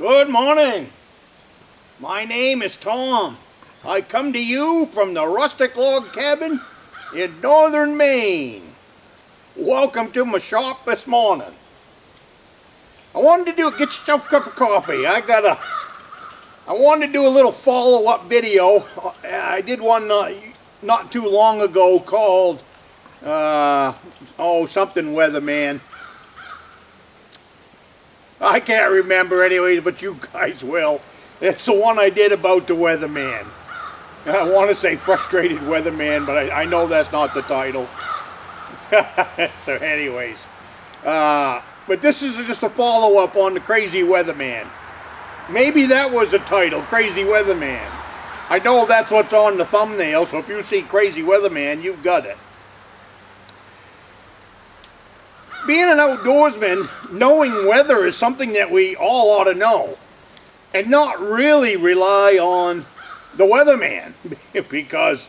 Good morning. My name is Tom. I come to you from the Rustic log cabin in Northern Maine. Welcome to my shop this morning. I wanted to get yourself a cup of coffee. I wanted to do a little follow-up video. I did one not too long ago called something weatherman. I can't remember anyways, but you guys will. It's the one I did about the weatherman. I want to say frustrated weatherman, but I know that's not the title. So anyways, but this is just a follow-up on the crazy weatherman. Maybe that was the title, crazy weatherman. I know that's what's on the thumbnail, so if you see crazy weatherman, you've got it. Being an outdoorsman, knowing weather is something that we all ought to know, and not really rely on the weatherman, because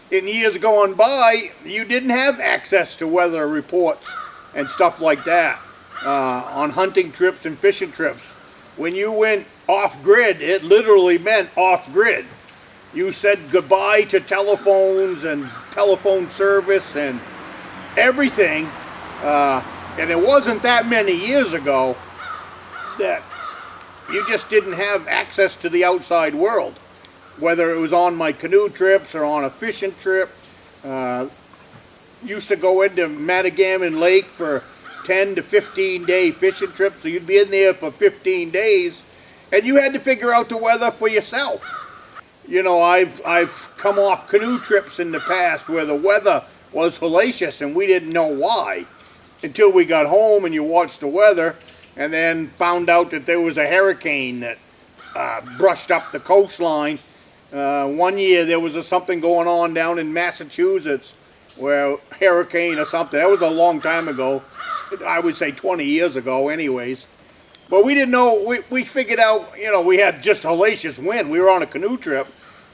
in years gone by, you didn't have access to weather reports and stuff like that on hunting trips and fishing trips. When you went off-grid, it literally meant off-grid. You said goodbye to telephones and telephone service and everything. And it wasn't that many years ago that you just didn't have access to the outside world. Whether it was on my canoe trips or on a fishing trip. Used to go into Matagamon Lake for 10 to 15 day fishing trips. So you'd be in there for 15 days and you had to figure out the weather for yourself. You know, I've come off canoe trips in the past where the weather was hellacious and we didn't know why. Until we got home and you watched the weather and then found out that there was a hurricane that brushed up the coastline. One year there was something going on down in Massachusetts where hurricane or something. That was a long time ago. I would say 20 years ago anyways. But we didn't know, we figured out, you know, we had just hellacious wind. We were on a canoe trip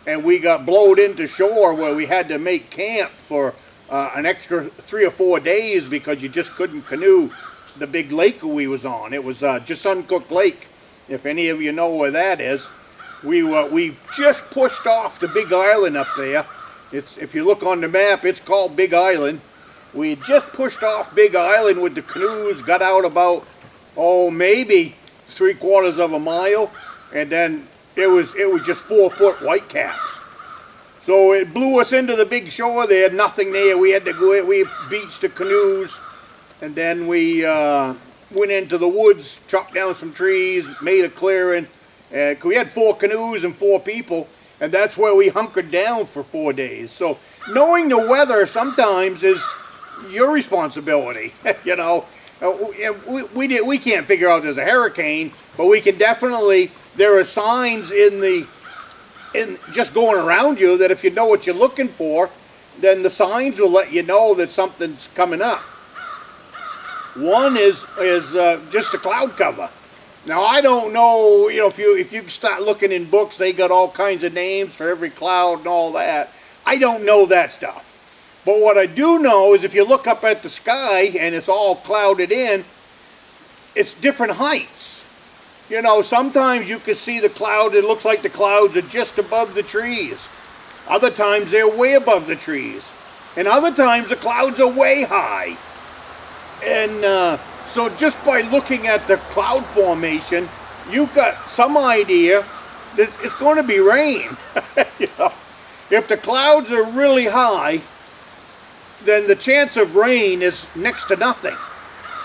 and we got blowed into shore where we had to make camp for an extra 3 or 4 days because you just couldn't canoe the big lake we was on. It was just Uncooked Lake, if any of you know where that is. We just pushed off the big island up there. If you look on the map, it's called Big Island. We just pushed off Big Island with the canoes, got out about, maybe 3/4 of a mile, and then it was just 4-foot whitecaps. So it blew us into the big shore. They had nothing there. We had to go. We beached the canoes, and then we went into the woods, chopped down some trees, made a clearing. We had 4 canoes and 4 people, and that's where we hunkered down for 4 days. So knowing the weather sometimes is your responsibility. You know, we can't figure out there's a hurricane, but we can definitely. There are signs in just going around you that if you know what you're looking for, then the signs will let you know that something's coming up. One is just a cloud cover. Now I don't know, you know, if you start looking in books, they got all kinds of names for every cloud and all that. I don't know that stuff. But what I do know is if you look up at the sky and it's all clouded in, it's different heights. You know, sometimes you can see the cloud, it looks like the clouds are just above the trees. Other times they're way above the trees. And other times the clouds are way high. And so just by looking at the cloud formation, you've got some idea that it's going to be rain. You know, if the clouds are really high, then the chance of rain is next to nothing.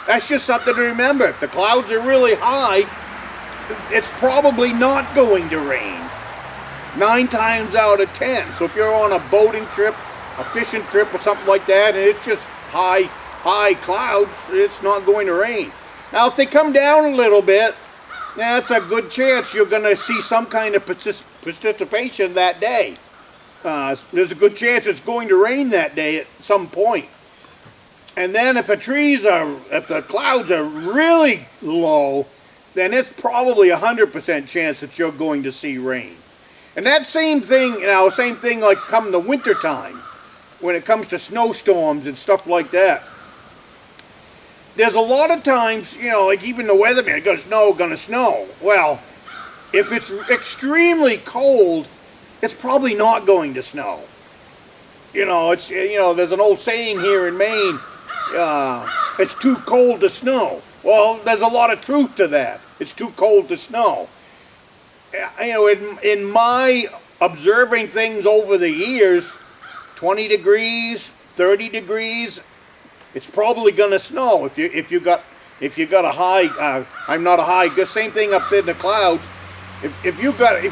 That's just something to remember. If the clouds are really high, it's probably not going to rain 9 times out of 10. So if you're on a boating trip, a fishing trip or something like that, and it's just high clouds, it's not going to rain. Now if they come down a little bit, that's a good chance you're going to see some kind of precipitation that day. There's a good chance it's going to rain that day at some point. And then if the clouds are really low, then it's probably 100% chance that you're going to see rain. And that same thing like come the winter time, when it comes to snowstorms and stuff like that. There's a lot of times, you know, like even the weatherman goes, no, gonna snow. Well, If it's extremely cold, it's probably not going to snow. You know, there's an old saying here in Maine, it's too cold to snow. Well, there's a lot of truth to that. It's too cold to snow. You know, in my observing things over the years, 20 degrees, 30 degrees, it's probably going to snow. If you got a high, I'm not a high. The same thing up in the clouds. If you got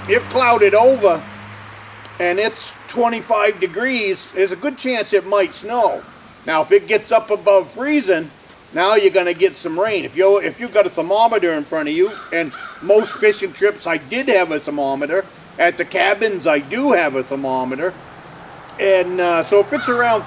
it clouded over, and it's 25 degrees, there's a good chance it might snow. Now, if it gets up above freezing, now you're going to get some rain. If you've got a thermometer in front of you, and most fishing trips I did have a thermometer. At the cabins I do have a thermometer, and so if it's around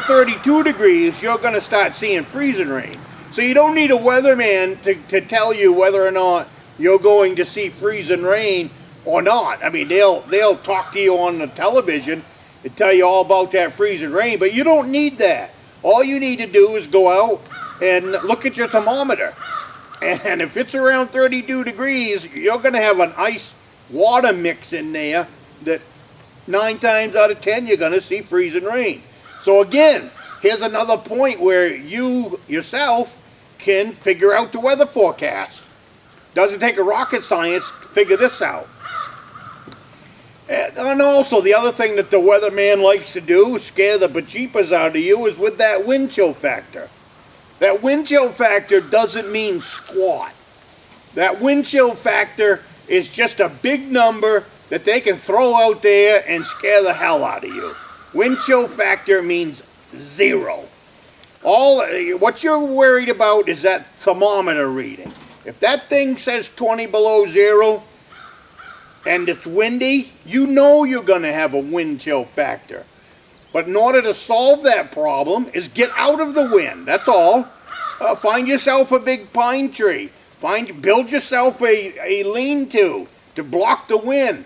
32 degrees, you're going to start seeing freezing rain. So you don't need a weatherman to tell you whether or not you're going to see freezing rain or not. I mean, they'll talk to you on the television and tell you all about that freezing rain, but you don't need that. All you need to do is go out and look at your thermometer. And if it's around 32 degrees, you're going to have an ice water mix in there that 9 times out of 10 you're going to see freezing rain. So again, here's another point where you yourself can figure out the weather forecast. Doesn't take a rocket science to figure this out. And also, the other thing that the weatherman likes to do, scare the bejeepers out of you, is with that wind chill factor. That wind chill factor doesn't mean squat. That wind chill factor is just a big number that they can throw out there and scare the hell out of you. Wind chill factor means 0. What you're worried about is that thermometer reading. If that thing says 20 below 0, and it's windy, you know you're going to have a wind chill factor. But in order to solve that problem is get out of the wind. That's all. Find yourself a big pine tree. Build yourself a lean-to block the wind.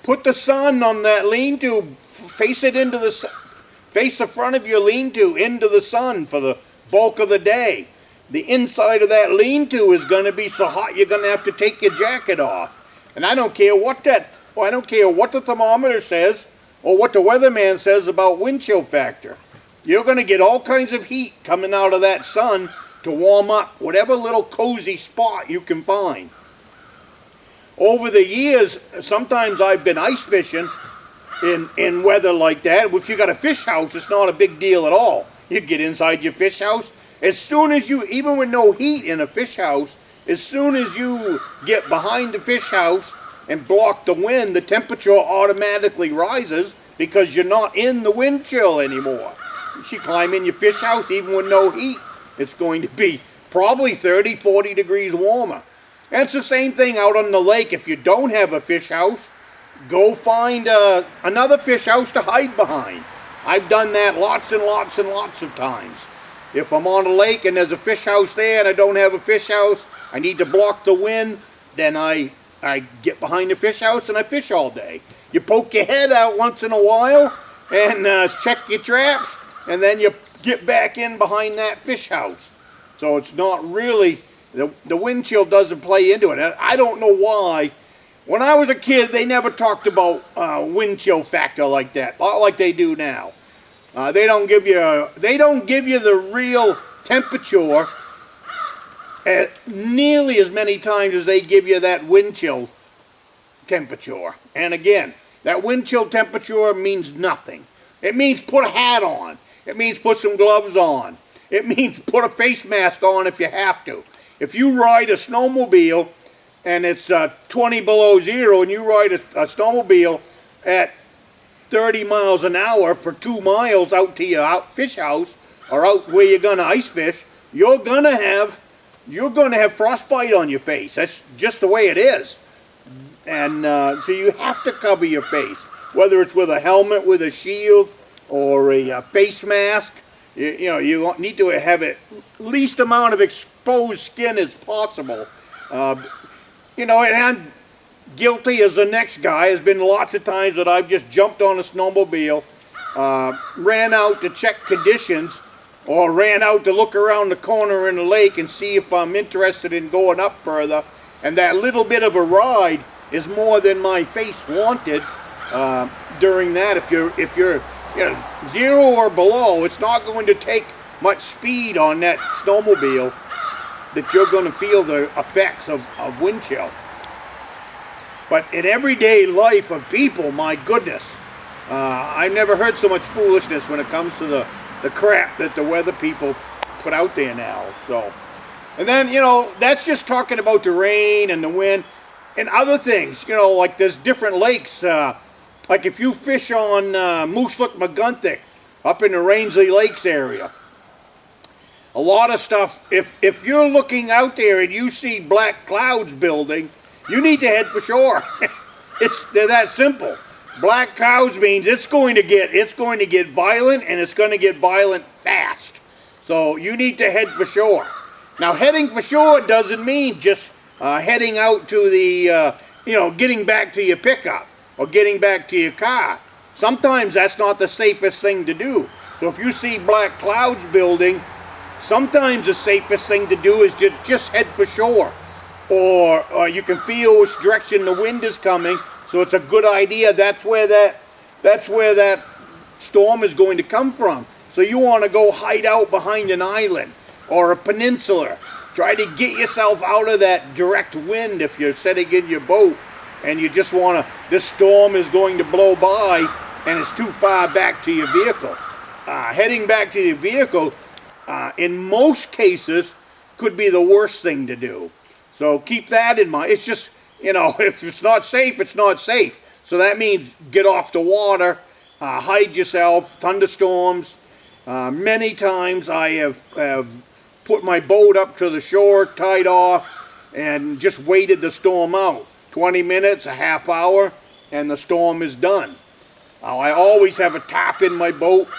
Put the sun on that lean-to. Face the front of your lean-to into the sun for the bulk of the day. The inside of that lean-to is going to be so hot you're going to have to take your jacket off. And I don't care what the thermometer says or what the weatherman says about wind chill factor. You're going to get all kinds of heat coming out of that sun to warm up whatever little cozy spot you can find. Over the years, sometimes I've been ice fishing in weather like that. If you got a fish house, it's not a big deal at all. You get inside your fish house. As soon as even with no heat in a fish house, as soon as you get behind the fish house and block the wind, the temperature automatically rises because you're not in the wind chill anymore. If you climb in your fish house, even with no heat, it's going to be probably 30, 40 degrees warmer. And it's the same thing out on the lake. If you don't have a fish house, go find another fish house to hide behind. I've done that lots and lots and lots of times. If I'm on a lake and there's a fish house there and I don't have a fish house, I need to block the wind, then I get behind the fish house and I fish all day. You poke your head out once in a while and check your traps, and then you get back in behind that fish house. So it's not really, the wind chill doesn't play into it. I don't know why. When I was a kid, they never talked about wind chill factor like that, not like they do now. They don't give you the real temperature nearly as many times as they give you that wind chill temperature. And again, that wind chill temperature means nothing. It means put a hat on. It means put some gloves on. It means put a face mask on if you have to. If you ride a snowmobile and it's 20 below 0 and you ride a snowmobile at 30 miles an hour for 2 miles out to your fish house or out where you're going to ice fish, you're going to have frostbite on your face. That's just the way it is. And so you have to cover your face, whether it's with a helmet, with a shield, or a face mask. You need to have at least amount of exposed skin as possible. And I'm guilty as the next guy. There's been lots of times that I've just jumped on a snowmobile, ran out to check conditions, or ran out to look around the corner in the lake and see if I'm interested in going up further, And that little bit of a ride is more than my face wanted during that. If you're 0 or below, it's not going to take much speed on that snowmobile that you're going to feel the effects of wind chill. But in everyday life of people, my goodness, I've never heard so much foolishness when it comes to the crap that the weather people put out there now. So, and then, that's just talking about the rain and the wind and other things. Like there's different lakes. Like if you fish on Mooselook-McGunthick up in the Rangeley Lakes area, a lot of stuff, if you're looking out there and you see black clouds building, you need to head for shore. They're that simple. Black clouds means it's going to get violent, and it's going to get violent fast. So you need to head for shore. Now heading for shore doesn't mean just heading out to the, getting back to your pickup or getting back to your car. Sometimes that's not the safest thing to do. So if you see black clouds building, sometimes the safest thing to do is just head for shore. Or you can feel which direction the wind is coming, so it's a good idea. That's where that storm is going to come from. So you want to go hide out behind an island or a peninsula. Try to get yourself out of that direct wind if you're sitting in your boat and you just want to, this storm is going to blow by and it's too far back to your vehicle. Heading back to your vehicle, in most cases, could be the worst thing to do. So keep that in mind. It's just, if it's not safe, it's not safe. So that means get off the water, hide yourself, thunderstorms. Many times I have put my boat up to the shore, tied off, and just waited the storm out. 20 minutes, a half hour, and the storm is done. I always have a top in my boat.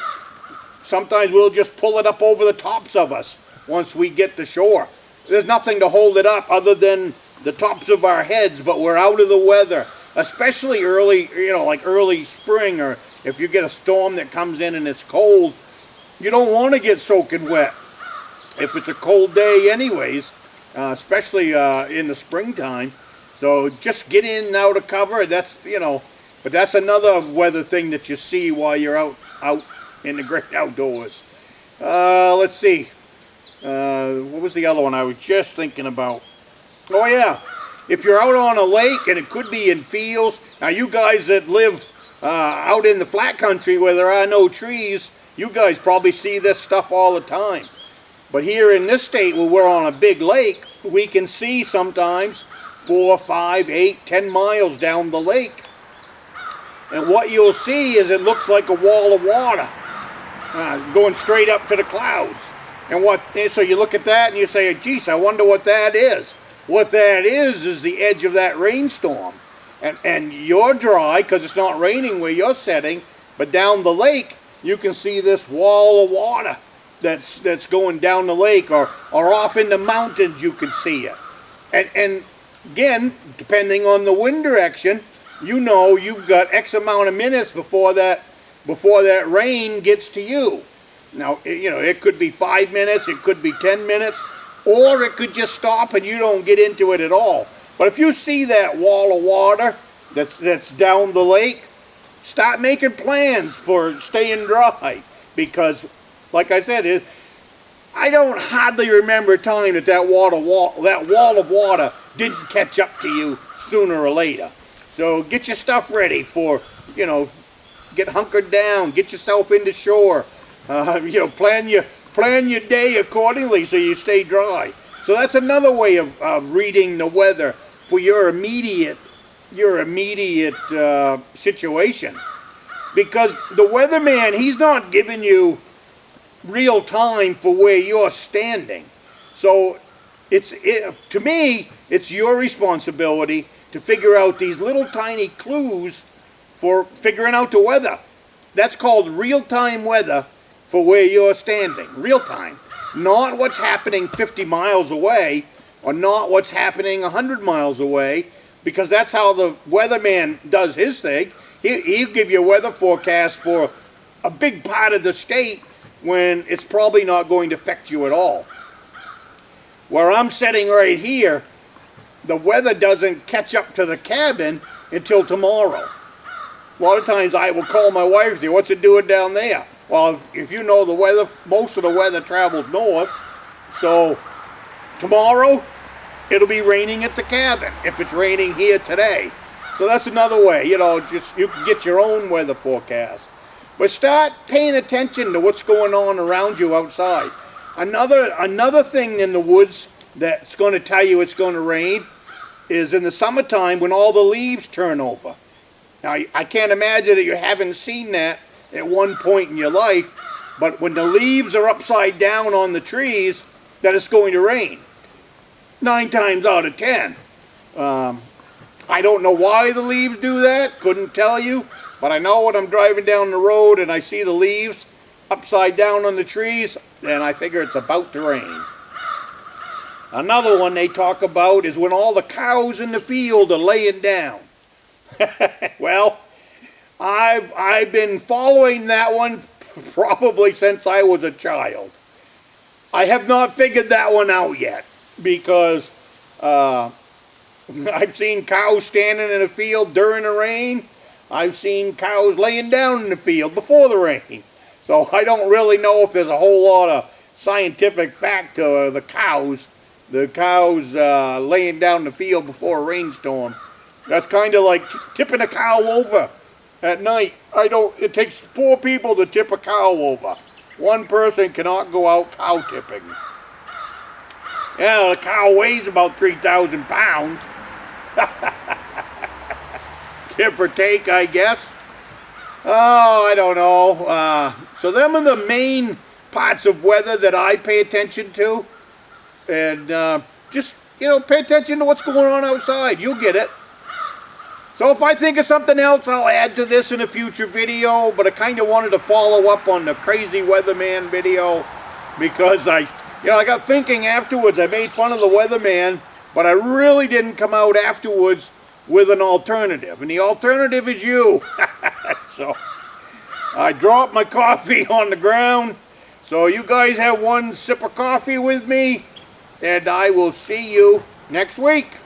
Sometimes we'll just pull it up over the tops of us once we get to shore. There's nothing to hold it up other than the tops of our heads, but we're out of the weather, especially early, like early spring, or if you get a storm that comes in and it's cold, you don't want to get soaking wet if it's a cold day anyways, especially in the springtime. So just get in and out of cover. That's, but that's another weather thing that you see while you're out in the great outdoors. Let's see. What was the other one I was just thinking about? Oh yeah, if you're out on a lake, and it could be in fields. Now you guys that live out in the flat country where there are no trees, you guys probably see this stuff all the time. But here in this state where we're on a big lake, we can see sometimes 4, 5, 8, 10 miles down the lake. And what you'll see is it looks like a wall of water going straight up to the clouds. And so you look at that and you say, geez, I wonder what that is. What that is the edge of that rainstorm. And you're dry because it's not raining where you're sitting, but down the lake you can see this wall of water that's going down the lake, or off in the mountains you can see it. And again, depending on the wind direction, you've got X amount of minutes before that rain gets to you. Now, it could be 5 minutes, it could be 10 minutes, or it could just stop and you don't get into it at all. But if you see that wall of water that's down the lake, start making plans for staying dry. Because, like I said, I don't hardly remember a time that wall of water didn't catch up to you sooner or later. So get your stuff ready for, get hunkered down, get yourself into shore. Plan your day accordingly so you stay dry. So that's another way of reading the weather for your immediate situation. Because the weatherman, he's not giving you real time for where you're standing. So to me, it's your responsibility to figure out these little tiny clues for figuring out the weather. That's called real-time weather for where you're standing. Real time. Not what's happening 50 miles away, or not what's happening 100 miles away, because that's how the weatherman does his thing. He'll give you a weather forecast for a big part of the state when it's probably not going to affect you at all. Where I'm sitting right here, the weather doesn't catch up to the cabin until tomorrow. A lot of times I will call my wife and say, what's it doing down there? Well, if you know the weather, most of the weather travels north. So tomorrow, it'll be raining at the cabin if it's raining here today. So that's another way, you know, just you can get your own weather forecast. But start paying attention to what's going on around you outside. Another thing in the woods that's going to tell you it's going to rain is in the summertime when all the leaves turn over. Now, I can't imagine that you haven't seen that at one point in your life, but when the leaves are upside down on the trees, that it's going to rain. 9 times out of 10. I don't know why the leaves do that, couldn't tell you, but I know when I'm driving down the road and I see the leaves upside down on the trees, then I figure it's about to rain. Another one they talk about is when all the cows in the field are laying down. Well, I've been following that one probably since I was a child. I have not figured that one out yet because I've seen cows standing in a field during the rain. I've seen cows laying down in the field before the rain. So I don't really know if there's a whole lot of scientific fact to the cows laying down in the field before a rainstorm. That's kind of like tipping a cow over at night. It takes 4 people to tip a cow over. One person cannot go out cow tipping. Yeah, the cow weighs about 3,000 pounds. Give or take, I guess. Oh, I don't know. So them are the main parts of weather that I pay attention to. And just, you know, pay attention to what's going on outside. You'll get it. So if I think of something else, I'll add to this in a future video. But I kind of wanted to follow up on the crazy weatherman video because I got thinking afterwards. I made fun of the weatherman, but I really didn't come out afterwards with an alternative. And the alternative is you. So I dropped my coffee on the ground. So you guys have one sip of coffee with me. And I will see you next week.